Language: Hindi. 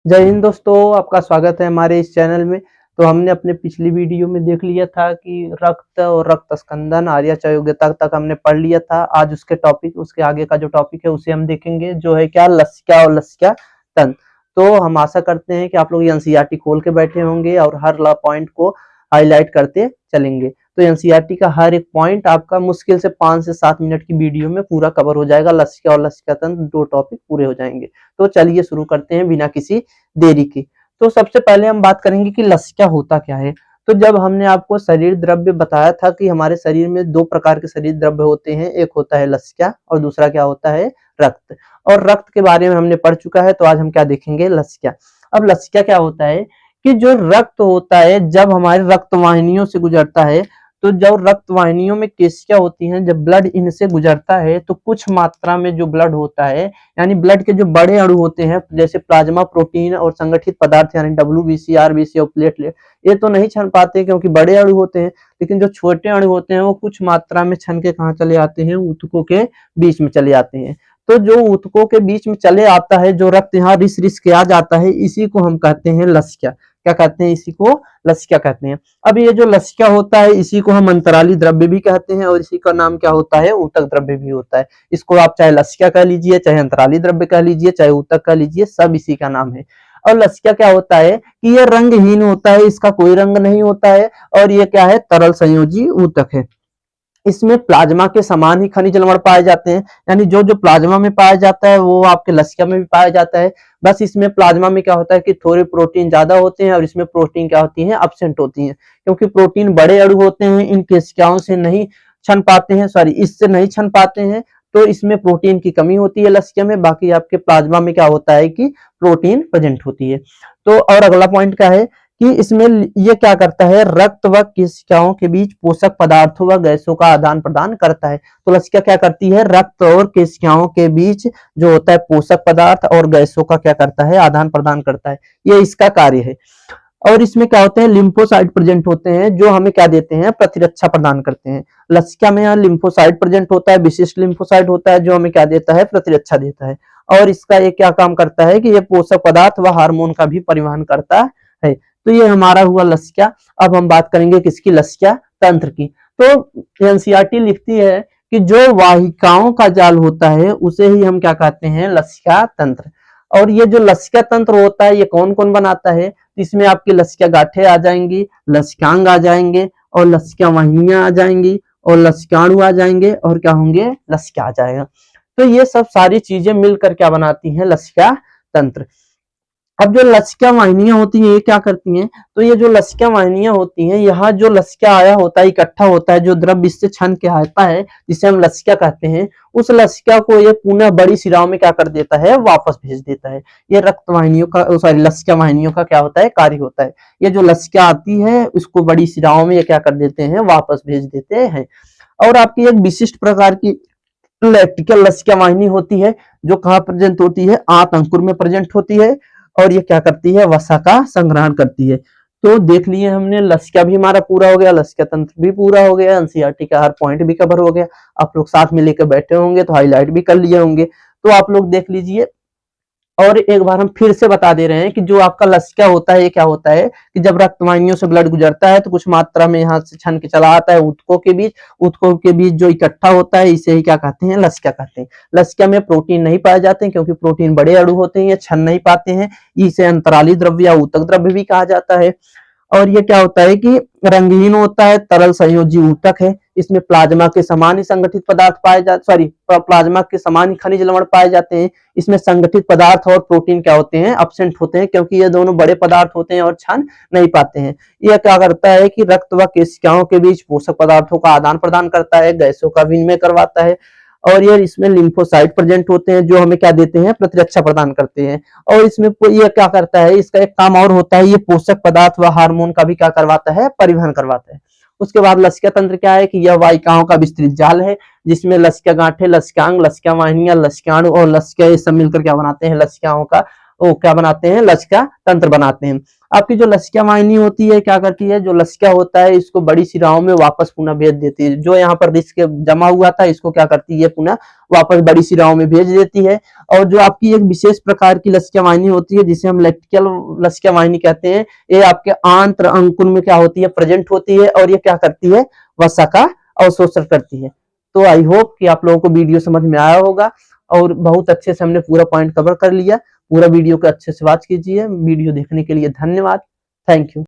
जय हिंद दोस्तों, आपका स्वागत है हमारे इस चैनल में। तो हमने अपने पिछली वीडियो में देख लिया था कि रक्त और रक्त स्कंदन आर्यचा योग्यता तक हमने पढ़ लिया था। आज उसके आगे का जो टॉपिक है उसे हम देखेंगे, जो है क्या लसिका और लसिका तंत्र। तो हम आशा करते हैं कि आप लोग एनसीईआरटी खोल के बैठे होंगे और हर पॉइंट को हाईलाइट करते चलेंगे। तो एनसीईआरटी का हर एक पॉइंट आपका मुश्किल से 5 से 7 मिनट की वीडियो में पूरा कवर हो जाएगा। लसिका और लसिका तंत्र 2 टॉपिक पूरे हो जाएंगे। तो चलिए शुरू करते हैं बिना किसी देरी की। तो सबसे पहले हम बात करेंगे कि लसिका होता क्या है। तो जब हमने आपको शरीर द्रव्य बताया था कि हमारे शरीर में 2 प्रकार के शरीर द्रव्य होते हैं, एक होता है लसिका और दूसरा क्या होता है रक्त। और रक्त के बारे में हमने पढ़ चुका है, तो आज हम क्या देखेंगे लसिका। अब लसिका क्या होता है कि जो रक्त होता है जब हमारे रक्त वाहिनियों से गुजरता है, तो जब रक्त वाहिनियों में केशिका होती हैं, जब ब्लड इनसे गुजरता है तो कुछ मात्रा में जो ब्लड होता है, यानी ब्लड के जो बड़े अणु होते हैं जैसे प्लाज्मा प्रोटीन और संगठित पदार्थ यानी डब्ल्यूबीसी आरबीसी और प्लेटलेट, ये तो नहीं छन पाते क्योंकि बड़े अणु होते हैं। लेकिन जो छोटे अणु होते हैं वो कुछ मात्रा में छन के कहाँ चले आते हैं, ऊतकों के बीच में चले आते हैं। तो जो ऊतकों के बीच में चले आता है, जो रक्त यहाँ रिस रिस के आ जाता है, इसी को हम कहते हैं लसिका। क्या कहते हैं, इसी को लसिका कहते हैं। अब ये जो लसिका होता है इसी को हम अंतराली द्रव्य भी कहते हैं और इसी का नाम क्या होता है, ऊतक द्रव्य भी होता है। इसको आप चाहे लसिका कह लीजिए, चाहे अंतराली द्रव्य कह लीजिए, चाहे ऊतक कह लीजिए, सब इसी का नाम है। और लसिका क्या होता है कि ये रंगहीन होता है, इसका कोई रंग नहीं होता है और ये क्या है, तरल संयोजी ऊतक है। इसमें प्लाज्मा के समान ही खनिज लवण पाए जाते हैं, यानी जो जो प्लाज्मा में पाया जाता है वो आपके लसिका में भी पाया जाता है। बस इसमें प्लाज्मा में क्या होता है कि थोड़े प्रोटीन ज्यादा होते हैं और इसमें प्रोटीन क्या होती है, एब्सेंट होती है, क्योंकि प्रोटीन बड़े अणु होते हैं, इन केशिकाओं से नहीं छन पाते हैं, सॉरी इससे नहीं छन पाते हैं, तो इसमें प्रोटीन की कमी होती है लसिका में। बाकी आपके प्लाज्मा में क्या होता है कि प्रोटीन प्रेजेंट होती है। तो और अगला पॉइंट क्या है कि इसमें ये क्या करता है, रक्त व केशिकाओं के बीच पोषक पदार्थों व गैसों का आदान प्रदान करता है। तो लसिका क्या करती है, रक्त और केशिकाओं के बीच जो होता है पोषक पदार्थ और गैसों का क्या करता है, आदान प्रदान करता है। ये इसका कार्य है। और इसमें क्या होते हैं, लिम्फोसाइट प्रेजेंट होते हैं जो हमें क्या देते हैं, प्रतिरक्षा प्रदान करते हैं। लसिका में यहाँ लिम्फोसाइट प्रेजेंट होता है, विशिष्ट लिम्फोसाइट होता है जो हमें क्या देता है, प्रतिरक्षा देता है। और इसका ये क्या काम करता है कि ये पोषक पदार्थ व हार्मोन का भी परिवहन करता है। तो ये हमारा हुआ लसिका। अब हम बात करेंगे किसकी, लसिका तंत्र की। तो एनसीईआरटी लिखती है कि जो वाहिकाओं का जाल होता है उसे ही हम क्या कहते हैं, लसिका तंत्र। और ये जो लसिका तंत्र होता है ये कौन कौन बनाता है, इसमें आपकी लसिका गांठें आ जाएंगी, लसिकांग आ जाएंगे और लसिका वाहिनियां आ जाएंगी और लसिकाणु आ जाएंगे और क्या होंगे, लसिका आ जाएगा। तो ये सब सारी चीजें मिलकर क्या बनाती हैं, लसिका तंत्र। अब जो लसिका वाहिनियां होती हैं ये क्या करती हैं, तो ये जो लसिका वाहिनियां होती हैं, यहाँ जो लसिका आया होता है, इकट्ठा होता है, जो द्रव्य इससे छन के आता है जिसे हम लसिका कहते हैं, उस लसिका को ये पुनः बड़ी शिराओं में क्या कर देता है, वापस भेज देता है। ये रक्त वाहिनियों का, सॉरी लसिका वाहिनियों का क्या होता है, कार्य होता है। ये जो लसिका आती है उसको बड़ी शिराओं में ये क्या कर देते हैं, वापस भेज देते हैं। और आपकी एक विशिष्ट प्रकार की लैक्टिकल लसिका वाहिनी होती है जो कहाँ प्रेजेंट होती है, आंत अंकुर में प्रेजेंट होती है और ये क्या करती है, वसा का संग्रहण करती है। तो देख लिए हमने, लसिका भी हमारा पूरा हो गया, लसिका तंत्र भी पूरा हो गया, एनसीईआरटी का हर पॉइंट भी कवर हो गया। आप लोग साथ में लेकर बैठे होंगे तो हाईलाइट भी कर लिए होंगे। तो आप लोग देख लीजिए। और एक बार हम फिर से बता दे रहे हैं कि जो आपका लसिका होता है ये क्या होता है कि जब रक्त वाहिनियों से ब्लड गुजरता है तो कुछ मात्रा में यहाँ से छन के चला आता है ऊतकों के बीच, ऊतकों के बीच जो इकट्ठा होता है इसे ही क्या कहते हैं, लसिका कहते हैं। लसिका में प्रोटीन नहीं पाए जाते हैं क्योंकि प्रोटीन बड़े अणु होते हैं, ये छन नहीं पाते हैं, इसे अंतराली द्रव्य या ऊतक द्रव्य भी कहा जाता है। और ये क्या होता है कि रंगहीन होता है, तरल संयोजी ऊतक है। इसमें प्लाज्मा के समान ही संगठित पदार्थ पाए जाते, सॉरी प्लाज्मा के समान ही खनिज लवण पाए जाते हैं। इसमें संगठित पदार्थ और प्रोटीन क्या होते हैं, एब्सेंट होते हैं, क्योंकि ये दोनों बड़े पदार्थ होते हैं और छन नहीं पाते हैं। यह क्या करता है कि रक्त व केशिकाओं के बीच पोषक पदार्थों का आदान प्रदान करता है, गैसों का विनिमय करवाता है। और ये इसमें लिम्फोसाइट प्रेजेंट होते हैं जो हमें क्या देते हैं, प्रतिरक्षा प्रदान करते हैं। और इसमें ये क्या करता है, इसका एक काम और होता है, ये पोषक पदार्थ व हार्मोन का भी क्या करवाता है, परिवहन करवाता है। उसके बाद लसिका तंत्र क्या है कि यह वाहिकाओं का विस्तृत जाल है जिसमें लसिका गांठें, लसिकांग, लसिका वाहिनियां, लसिकाणु और लसिका ये सब मिलकर क्या बनाते हैं, लसिकाओं का वो क्या बनाते हैं, लसिका तंत्र बनाते हैं। आपकी जो लसिका वाहिनी होती है क्या करती है, जो लसिका होता है इसको बड़ी शिराओं में वापस पुनः भेज देती है। जो यहाँ पर रिस्क जमा हुआ था इसको क्या करती है, पुनः वापस बड़ी शिराओं में भेज देती है। और जो आपकी एक विशेष प्रकार की लसिका वाहिनी होती है जिसे हम लैक्टिकल लसिका वाहिनी कहते हैं, ये आपके आंत्र अंकुर में क्या होती है, प्रेजेंट होती है और ये क्या करती है, वसा का अवशोषण करती है। तो आई होप कि आप लोगों को वीडियो समझ में आया होगा और बहुत अच्छे से हमने पूरा पॉइंट कवर कर लिया। पूरा वीडियो को अच्छे से वॉच कीजिए। वीडियो देखने के लिए धन्यवाद। Thank you.